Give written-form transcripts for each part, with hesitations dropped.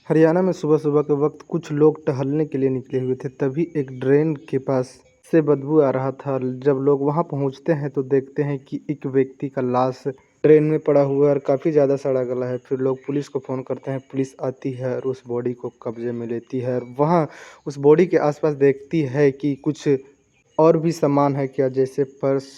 हरियाणा में सुबह-सुबह के वक़्त कुछ लोग टहलने के लिए निकले हुए थे, तभी एक ड्रेन के पास से बदबू आ रहा था। जब लोग वहाँ पहुँचते हैं तो देखते हैं कि एक व्यक्ति का लाश ड्रेन में पड़ा हुआ है और काफ़ी ज़्यादा सड़ा-गला है। फिर लोग पुलिस को फ़ोन करते हैं, पुलिस आती है और उस बॉडी को कब्ज़े में लेती है और वहाँ उस बॉडी के आस-पास देखती है कि कुछ और भी सामान है क्या, जैसे पर्स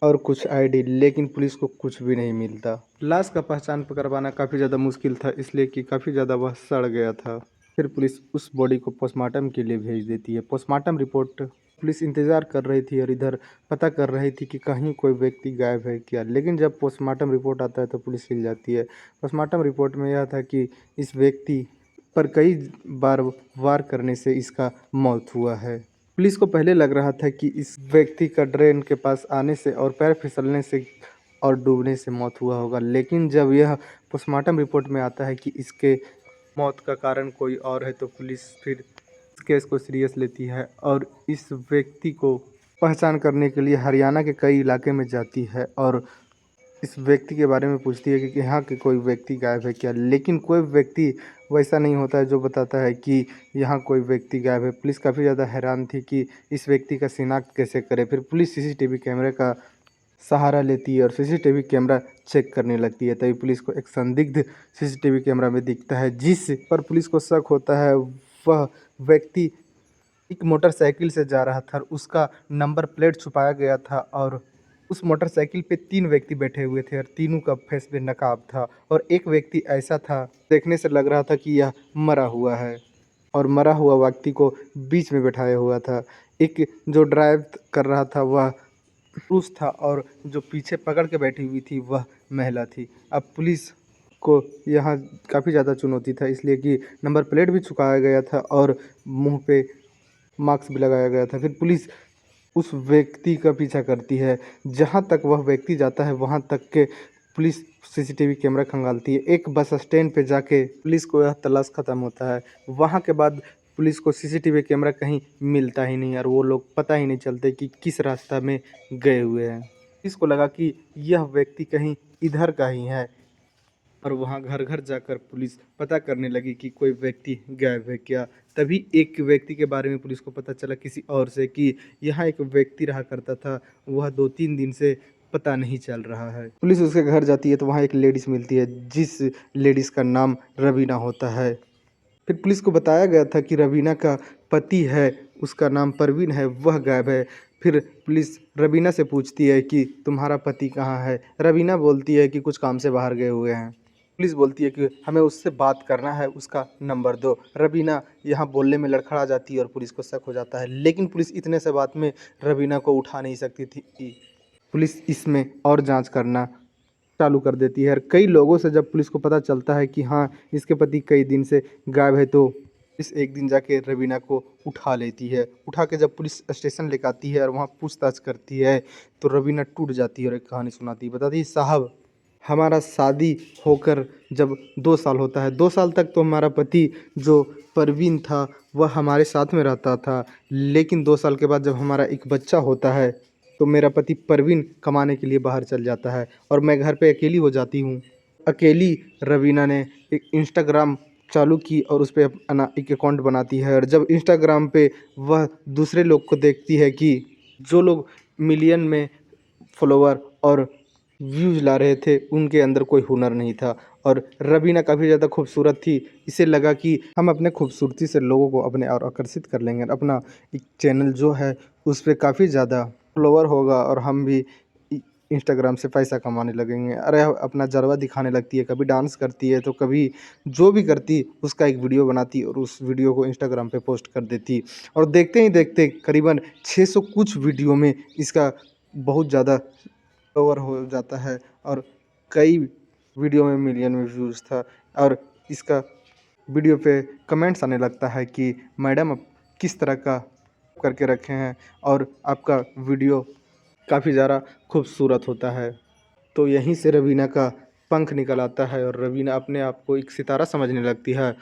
और कुछ आईडी, लेकिन पुलिस को कुछ भी नहीं मिलता। लाश का पहचान करवाना काफ़ी ज़्यादा मुश्किल था, इसलिए कि काफ़ी ज़्यादा वह सड़ गया था। फिर पुलिस उस बॉडी को पोस्टमार्टम के लिए भेज देती है। पोस्टमार्टम रिपोर्ट पुलिस इंतज़ार कर रही थी और इधर पता कर रही थी कि कहीं कोई व्यक्ति गायब है क्या, लेकिन जब पोस्टमार्टम रिपोर्ट आता है तो पुलिस हिल जाती है। पोस्टमार्टम रिपोर्ट में यह था कि इस व्यक्ति पर कई बार वार करने से इसका मौत हुआ है। पुलिस को पहले लग रहा था कि इस व्यक्ति का ड्रेन के पास आने से और पैर फिसलने से और डूबने से मौत हुआ होगा, लेकिन जब यह पोस्टमार्टम रिपोर्ट में आता है कि इसके मौत का कारण कोई और है तो पुलिस फिर इस केस को सीरियस लेती है और इस व्यक्ति को पहचान करने के लिए हरियाणा के कई इलाके में जाती है और इस व्यक्ति के बारे में पूछती है कि यहाँ के कोई व्यक्ति गायब है क्या, लेकिन कोई व्यक्ति वैसा नहीं होता है जो बताता है कि यहाँ कोई व्यक्ति गायब है। पुलिस काफ़ी ज़्यादा हैरान थी कि इस व्यक्ति का शिनाख्त कैसे करे। फिर पुलिस सीसीटीवी कैमरे का सहारा लेती है और सीसीटीवी कैमरा चेक करने लगती है। तभी पुलिस को एक संदिग्ध सीसीटीवी कैमरा में दिखता है, जिस पर पुलिस को शक होता है वह व्यक्ति एक मोटरसाइकिल से जा रहा था और उसका नंबर प्लेट छुपाया गया था और उस मोटरसाइकिल पे 3 व्यक्ति बैठे हुए थे और तीनों का फेस पे नकाब था और एक व्यक्ति ऐसा था, देखने से लग रहा था कि यह मरा हुआ है और मरा हुआ व्यक्ति को बीच में बैठाया हुआ था। एक जो ड्राइव कर रहा था वह पुरुष था और जो पीछे पकड़ के बैठी हुई थी वह महिला थी। अब पुलिस को यहाँ काफ़ी ज़्यादा चुनौती था, इसलिए कि नंबर प्लेट भी छुपाया गया था और मुँह पे मास्क भी लगाया गया था। फिर पुलिस उस व्यक्ति का पीछा करती है, जहाँ तक वह व्यक्ति जाता है वहाँ तक के पुलिस सीसीटीवी कैमरा खंगालती है। एक बस स्टैंड पे जाके पुलिस को यह तलाश ख़त्म होता है। वहाँ के बाद पुलिस को सीसीटीवी कैमरा कहीं मिलता ही नहीं और वो लोग पता ही नहीं चलते कि किस रास्ता में गए हुए हैं। पुलिस को लगा कि यह व्यक्ति कहीं इधर का ही है और वहाँ घर-घर जाकर पुलिस पता करने लगी कि कोई व्यक्ति गायब है क्या। तभी एक व्यक्ति के बारे में पुलिस को पता चला किसी और से कि यहाँ एक व्यक्ति रहा करता था, वह 2-3 दिन से पता नहीं चल रहा है। पुलिस उसके घर जाती है तो वहाँ एक लेडीज़ मिलती है, जिस लेडीज़ का नाम रवीना होता है। फिर पुलिस को बताया गया था कि रवीना का पति है, उसका नाम परवीन है, वह गायब है। फिर पुलिस रवीना से पूछती है कि तुम्हारा पति कहाँ है? रवीना बोलती है कि कुछ काम से बाहर गए हुए हैं। पुलिस बोलती है कि हमें उससे बात करना है, उसका नंबर दो। रवीना यहाँ बोलने में लड़खड़ा जाती है और पुलिस को शक हो जाता है, लेकिन पुलिस इतने से बात में रवीना को उठा नहीं सकती थी। पुलिस इसमें और जांच करना चालू कर देती है और कई लोगों से जब पुलिस को पता चलता है कि हाँ, इसके पति कई दिन से गायब है, तो पुलिस एक दिन जाके रवीना को उठा लेती है। उठा के जब पुलिस स्टेशन लेकर आती है और वहाँ पूछताछ करती है तो रवीना टूट जाती है और एक कहानी सुनाती है। बताती है, साहब हमारा शादी होकर जब 2 साल होता है, 2 साल तक तो हमारा पति जो परवीन था वह हमारे साथ में रहता था, लेकिन 2 साल के बाद जब हमारा एक बच्चा होता है तो मेरा पति परवीन कमाने के लिए बाहर चल जाता है और मैं घर पे अकेली हो जाती हूँ। अकेली रवीना ने एक इंस्टाग्राम चालू की और उस पे अपना एक अकाउंट बनाती है और जब इंस्टाग्राम पे वह दूसरे लोग को देखती है कि जो लोग मिलियन में फॉलोवर और व्यूज़ ला रहे थे, उनके अंदर कोई हुनर नहीं था और रवीना काफ़ी ज़्यादा खूबसूरत थी। इसे लगा कि हम अपने खूबसूरती से लोगों को अपने और आकर्षित कर लेंगे। अपना एक चैनल जो है उस पे काफ़ी ज़्यादा फॉलोवर होगा और हम भी इंस्टाग्राम से पैसा कमाने लगेंगे। अरे अपना जलवा दिखाने लगती है, कभी डांस करती है तो कभी जो भी करती उसका एक वीडियो बनाती और उस वीडियो को इंस्टाग्राम पे पोस्ट कर देती और देखते ही देखते करीबन 600 कुछ वीडियो में इसका बहुत ज़्यादा कवर हो जाता है और कई वीडियो में मिलियन में व्यूज़ था और इसका वीडियो पे कमेंट्स आने लगता है कि मैडम आप किस तरह का करके रखे हैं और आपका वीडियो काफ़ी ज़्यादा खूबसूरत होता है। तो यहीं से रवीना का पंख निकल आता है और रवीना अपने आप को एक सितारा समझने लगती है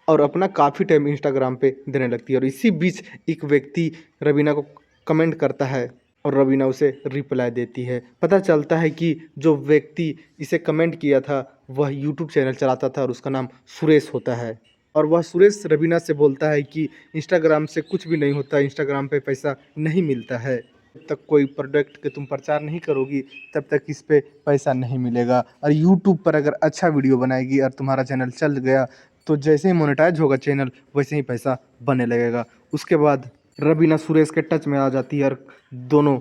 और अपना काफ़ी टाइम इंस्टाग्राम पे देने लगती है और इसी बीच एक व्यक्ति रवीना को कमेंट करता है और रवीना उसे रिप्लाई देती है। पता चलता है कि जो व्यक्ति इसे कमेंट किया था वह यूट्यूब चैनल चलाता था और उसका नाम सुरेश होता है। और वह सुरेश रवीना से बोलता है कि इंस्टाग्राम से कुछ भी नहीं होता, इंस्टाग्राम पे पैसा नहीं मिलता है। जब तक कोई प्रोडक्ट के तुम प्रचार नहीं करोगी तब तक इस पे पैसा नहीं मिलेगा। और यूट्यूब पर अगर अच्छा वीडियो बनाएगी और तुम्हारा चैनल चल गया तो जैसे ही मोनेटाइज होगा चैनल वैसे ही पैसा बनने लगेगा। उसके बाद रवीना सुरेश के टच में आ जाती है और दोनों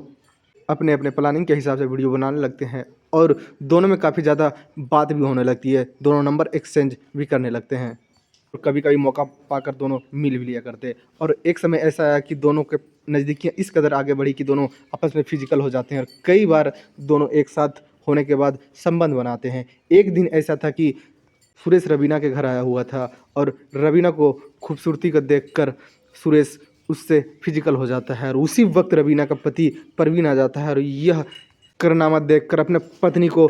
अपने अपने प्लानिंग के हिसाब से वीडियो बनाने लगते हैं और दोनों में काफ़ी ज़्यादा बात भी होने लगती है, दोनों नंबर एक्सचेंज भी करने लगते हैं और कभी कभी मौका पाकर दोनों मिल भी लिया करते। और एक समय ऐसा आया कि दोनों के नज़दीकियाँ इस कदर आगे बढ़ी कि दोनों आपस में फिजिकल हो जाते हैं और कई बार दोनों एक साथ होने के बाद संबंध बनाते हैं। एक दिन ऐसा था कि सुरेश रवीना के घर आया हुआ था और रवीना को खूबसूरती को देखकर सुरेश उससे फिजिकल हो जाता है और उसी वक्त रवीना का पति परवीन आ जाता है और यह करनामा देखकर अपने पत्नी को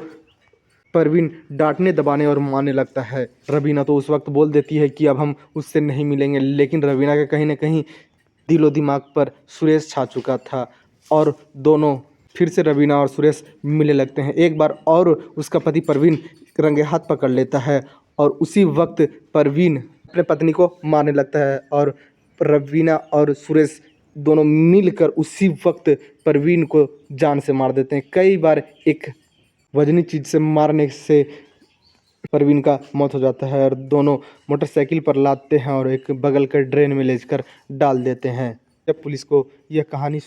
परवीन डांटने दबाने और मारने लगता है। रवीना तो उस वक्त बोल देती है कि अब हम उससे नहीं मिलेंगे, लेकिन रवीना के कहीं ना कहीं दिलो दिमाग पर सुरेश छा चुका था और दोनों फिर से रवीना और सुरेश मिलने लगते हैं। एक बार और उसका पति परवीन रंगे हाथ पकड़ लेता है और उसी वक्त परवीन अपने पत्नी को मारने लगता है और रवीना और सुरेश दोनों मिलकर उसी वक्त परवीन को जान से मार देते हैं। कई बार एक वजनी चीज से मारने से परवीन का मौत हो जाता है और दोनों मोटरसाइकिल पर लादते हैं और एक बगल के ड्रेन में लेकर डाल देते हैं। जब पुलिस को यह कहानी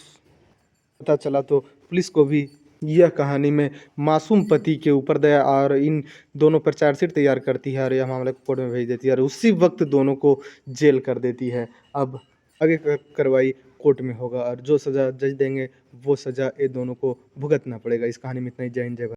पता चला तो पुलिस को भी यह कहानी में मासूम पति के ऊपर दया और इन दोनों पर चार्जशीट तैयार करती है और यह मामला कोर्ट में भेज देती है और उसी वक्त दोनों को जेल कर देती है। अब आगे का कार्रवाई कोर्ट में होगा और जो सज़ा जज देंगे वो सज़ा ये दोनों को भुगतना पड़ेगा। इस कहानी में इतना ही। जय हिंद, जय भारत।